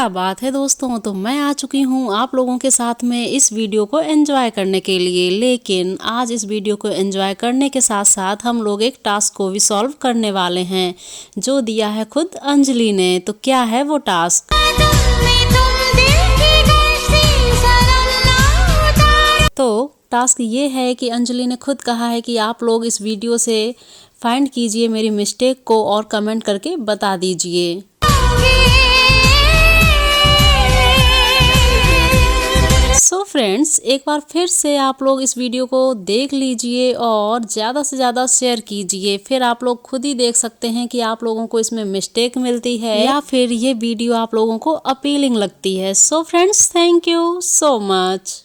क्या बात है दोस्तों, तो मैं आ चुकी हूँ आप लोगों के साथ में इस वीडियो को एंजॉय करने के लिए। लेकिन आज इस वीडियो को एंजॉय करने के साथ साथ हम लोग एक टास्क को भी सॉल्व करने वाले हैं, जो दिया है खुद अंजलि ने। तो क्या है वो टास्क? तो टास्क ये है कि अंजलि ने खुद कहा है कि आप लोग इस वीडियो से फाइंड कीजिए मेरी मिस्टेक को और कमेंट करके बता दीजिए। सो फ्रेंड्स, एक बार फिर से आप लोग इस वीडियो को देख लीजिए और ज़्यादा से ज़्यादा शेयर कीजिए। फिर आप लोग खुद ही देख सकते हैं कि आप लोगों को इसमें मिस्टेक मिलती है या फिर ये वीडियो आप लोगों को अपीलिंग लगती है। So friends, thank you so much.